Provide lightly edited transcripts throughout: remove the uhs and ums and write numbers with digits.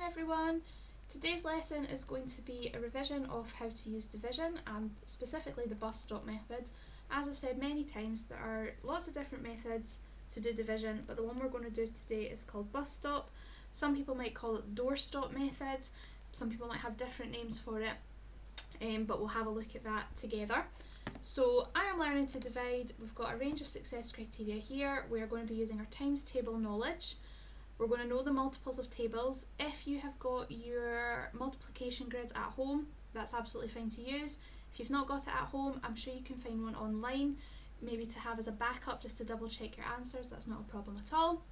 everyone. Today's lesson is going to be a revision of how to use division and specifically the bus stop method. As I've said many times, there are lots of different methods to do division, but the one we're going to do today is called bus stop. Some people might call it doorstop method, some people might have different names for it, but we'll have a look at that together. So I am learning to divide. We've got a range of success criteria here. We're going to be using our times table knowledge. We're going to know the multiples of tables. If you have got your multiplication grids at home, that's absolutely fine to use. If you've not got it at home, I'm sure you can find one online, maybe to have as a backup just to double check your answers. That's not a problem at all.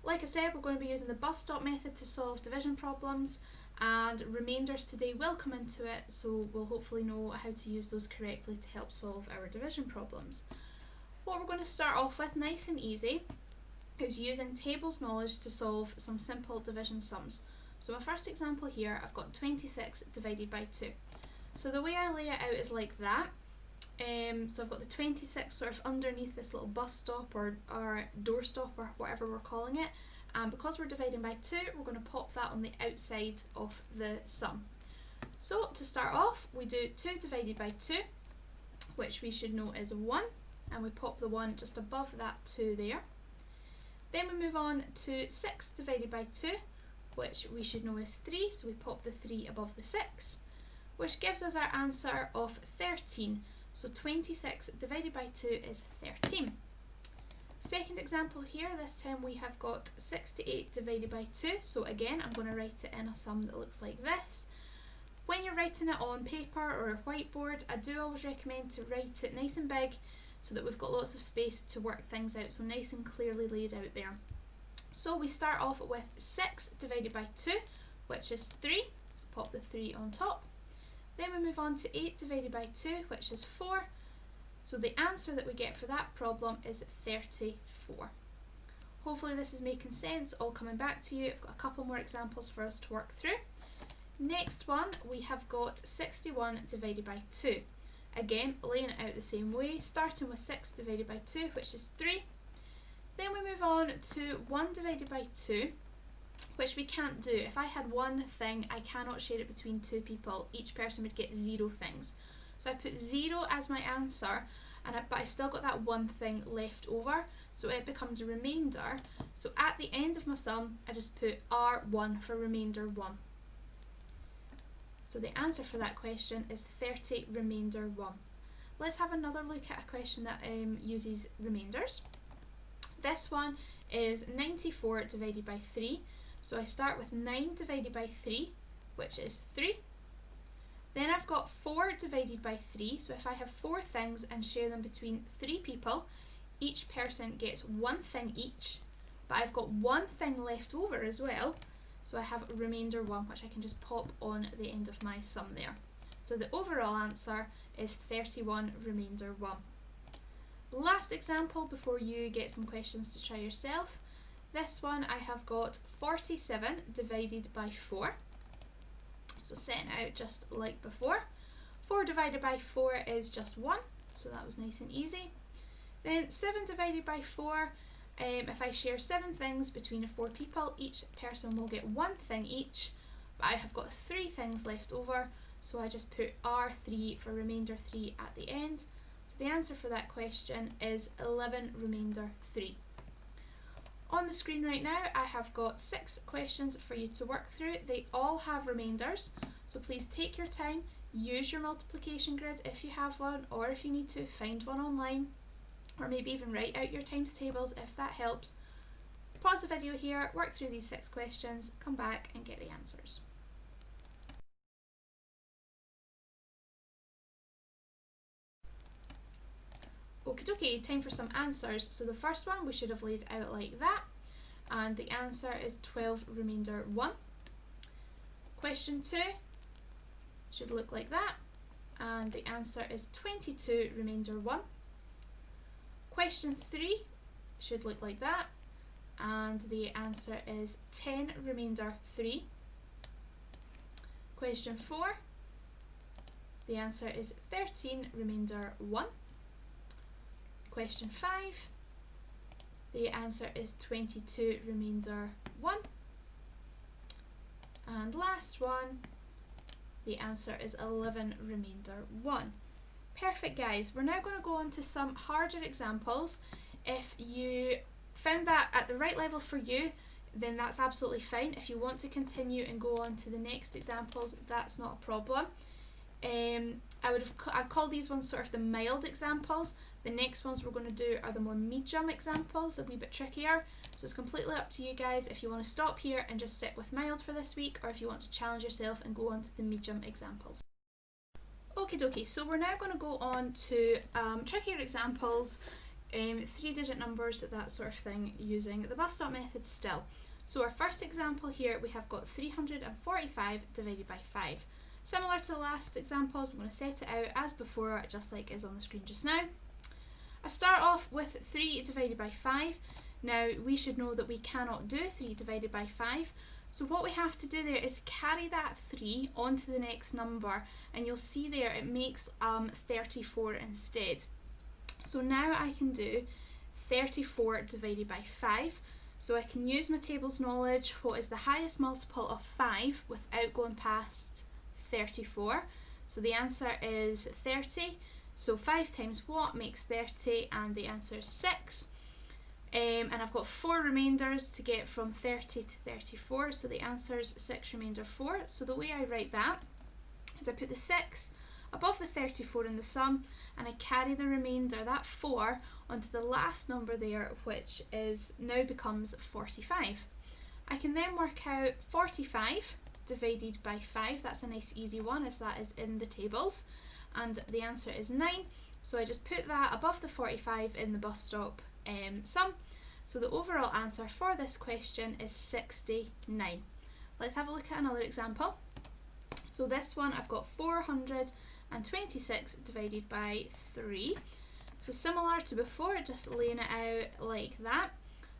Like I said, we're going to be using the bus stop method to solve division problems, and remainders today will come into it, so we'll hopefully know how to use those correctly to help solve our division problems. What we're going to start off with, nice and easy, is using tables knowledge to solve some simple division sums. So my first example here, I've got 26 divided by 2. So the way I lay it out is like that. So I've got the 26 sort of underneath this little bus stop or doorstop or whatever we're calling it. And because we're dividing by 2, we're going to pop that on the outside of the sum. So to start off, we do 2 divided by 2, which we should know is 1, and we pop the 1 just above that 2 there. Then we move on to 6 divided by 2, which we should know is 3, so we pop the 3 above the 6, which gives us our answer of 13. So 26 divided by 2 is 13. Second example here, this time we have got 68 divided by 2, so again I'm going to write it in a sum that looks like this. When you're writing it on paper or a whiteboard, I do always recommend to write it nice and big, so that we've got lots of space to work things out, so nice and clearly laid out there. So we start off with 6 divided by 2, which is 3, so pop the 3 on top. Then we move on to 8 divided by 2, which is 4, so the answer that we get for that problem is 34. Hopefully this is making sense, all coming back to you. I've got a couple more examples for us to work through. Next one, we have got 61 divided by 2. Again, laying it out the same way, starting with 6 divided by 2, which is 3. Then we move on to 1 divided by 2, which we can't do. If I had one thing, I cannot share it between 2 people. Each person would get 0 things. So I put 0 as my answer, but I've still got that one thing left over, so it becomes a remainder. So at the end of my sum, I just put R1 for remainder 1. So the answer for that question is 30 remainder 1. Let's have another look at a question that uses remainders. This one is 94 divided by 3. So I start with 9 divided by 3, which is 3. Then I've got 4 divided by 3. So if I have 4 things and share them between 3 people, each person gets 1 thing each. But I've got 1 thing left over as well. So I have remainder 1, which I can just pop on the end of my sum there. So the overall answer is 31 remainder 1. Last example before you get some questions to try yourself. This one I have got 47 divided by 4. So setting it out just like before. 4 divided by 4 is just 1, so that was nice and easy. Then 7 divided by 4. If I share 7 things between 4 people, each person will get 1 thing each, but I have got 3 things left over, so I just put R3 for remainder 3 at the end. So the answer for that question is 11 remainder 3. On the screen right now, I have got 6 questions for you to work through. They all have remainders, so please take your time, use your multiplication grid if you have one, or if you need to, find one online, or maybe even write out your times tables if that helps. Pause the video here, work through these 6 questions, come back and get the answers. Okie dokie, time for some answers. So the first one we should have laid out like that, and the answer is 12 remainder 1. Question 2 should look like that, and the answer is 22 remainder 1. Question 3 should look like that, and the answer is 10 remainder 3. Question 4, the answer is 13 remainder 1. Question 5, the answer is 22 remainder 1. And last one, the answer is 11 remainder 1. Perfect, guys. We're now going to go on to some harder examples. If you found that at the right level for you, then that's absolutely fine. If you want to continue and go on to the next examples, that's not a problem. I call these ones sort of the mild examples. The next ones we're going to do are the more medium examples, a wee bit trickier. So it's completely up to you guys if you want to stop here and just stick with mild for this week, or if you want to challenge yourself and go on to the medium examples. Okie dokie, so we're now going to go on to trickier examples, 3-digit numbers, that sort of thing, using the bus stop method still. So our first example here, we have got 345 divided by 5. Similar to the last examples, we're going to set it out as before, just like is on the screen just now. I start off with 3 divided by 5. Now we should know that we cannot do 3 divided by 5. So what we have to do there is carry that 3 onto the next number, and you'll see there it makes 34 instead. So now I can do 34 divided by 5. So I can use my tables knowledge, what is the highest multiple of 5 without going past 34. So the answer is 30. So 5 times what makes 30, and the answer is 6. And I've got 4 remainders to get from 30 to 34, so the answer is 6 remainder 4. So the way I write that is I put the 6 above the 34 in the sum, and I carry the remainder, that 4, onto the last number there, which is now becomes 45. I can then work out 45 divided by 5. That's a nice easy one, as that is in the tables, and the answer is 9. So I just put that above the 45 in the bus stop sum. So the overall answer for this question is 69. Let's have a look at another example. So this one, I've got 426 divided by 3. So similar to before, just laying it out like that.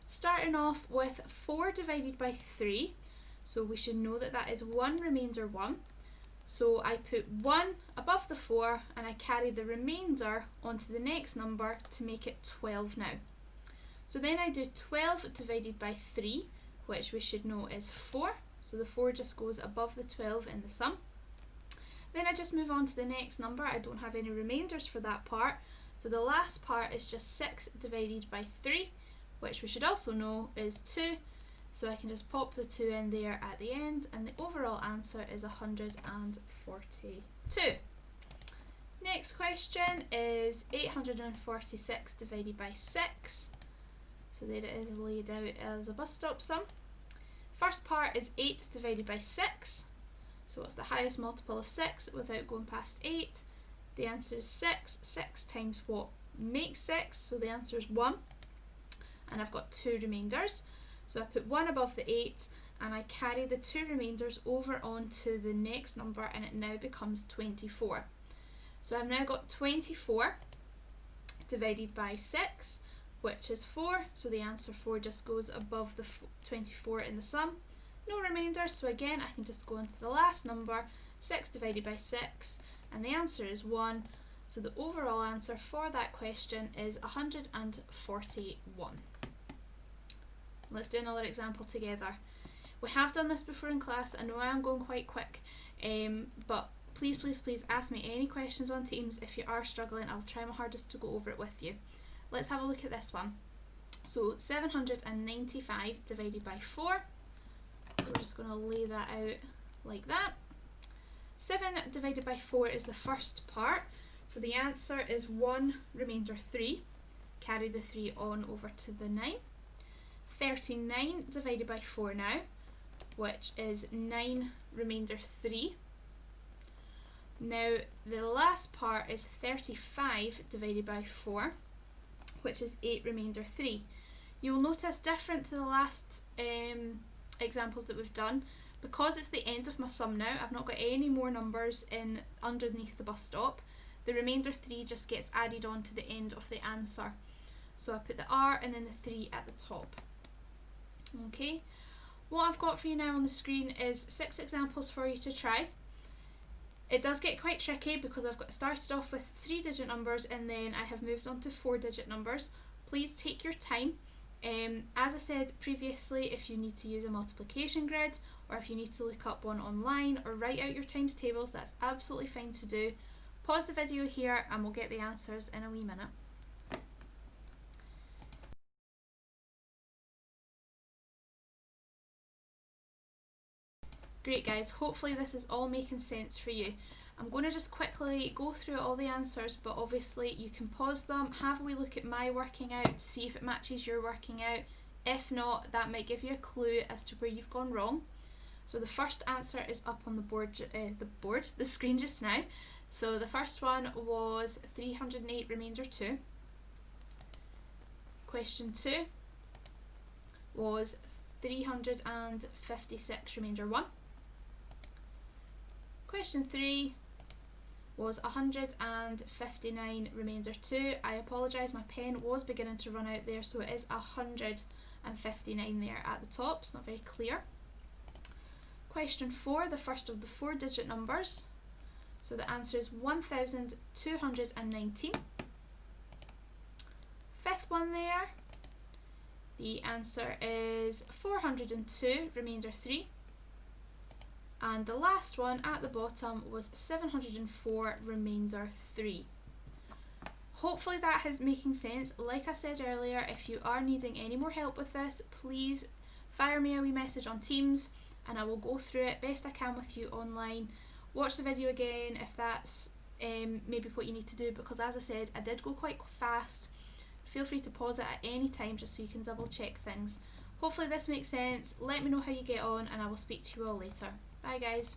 Starting off with 4 divided by 3. So we should know that that is 1 remainder 1. So I put 1 above the 4, and I carry the remainder onto the next number to make it 12 now. So then I do 12 divided by 3, which we should know is 4. So the 4 just goes above the 12 in the sum. Then I just move on to the next number. I don't have any remainders for that part. So the last part is just 6 divided by 3, which we should also know is 2. So I can just pop the 2 in there at the end, and the overall answer is 142. Next question is 846 divided by 6. So there it is laid out as a bus stop sum. First part is 8 divided by 6. So what's the highest multiple of 6 without going past 8? The answer is 6. 6 times what makes 6? So the answer is 1. And I've got 2 remainders. So I put 1 above the 8, and I carry the 2 remainders over onto the next number, and it now becomes 24. So I've now got 24 divided by 6, which is 4. So the answer 4 just goes above the 24 in the sum. No remainders, so again I can just go into the last number, 6 divided by 6, and the answer is 1. So the overall answer for that question is 141. Let's do another example together. We have done this before in class. I know I am going quite quick, but please, please, please ask me any questions on Teams if you are struggling. I'll try my hardest to go over it with you. Let's have a look at this one. So 795 divided by 4. We're just going to lay that out like that. 7 divided by 4 is the first part. So the answer is 1 remainder 3. Carry the 3 on over to the 9. 39 divided by 4 now, which is 9 remainder 3. Now the last part is 35 divided by 4, which is 8 remainder 3. You'll notice, different to the last examples that we've done, because it's the end of my sum now, I've not got any more numbers in underneath the bus stop. The remainder 3 just gets added on to the end of the answer. So I put the R and then the 3 at the top. Okay, what I've got for you now on the screen is 6 examples for you to try. It does get quite tricky because I've got started off with 3-digit numbers and then I have moved on to 4-digit numbers. Please take your time. As I said previously, if you need to use a multiplication grid or if you need to look up one online or write out your times tables, that's absolutely fine to do. Pause the video here and we'll get the answers in a wee minute. Great guys, hopefully this is all making sense for you. I'm going to just quickly go through all the answers, but obviously you can pause them, have a wee look at my working out to see if it matches your working out. If not, that might give you a clue as to where you've gone wrong. So the first answer is up on the screen just now. So the first one was 308 remainder 2. Question 2 was 356 remainder 1. Question 3 was 159 remainder 2. I apologise, my pen was beginning to run out there, so it is 159 there at the top. It's not very clear. Question 4, the first of the 4-digit numbers. So the answer is 1219. Fifth one there, the answer is 402 remainder 3. And the last one at the bottom was 704 remainder 3. Hopefully that is making sense. Like I said earlier, if you are needing any more help with this, please fire me a wee message on Teams and I will go through it best I can with you online. Watch the video again if that's maybe what you need to do, because as I said, I did go quite fast. Feel free to pause it at any time just so you can double check things. Hopefully this makes sense. Let me know how you get on and I will speak to you all later. Bye guys.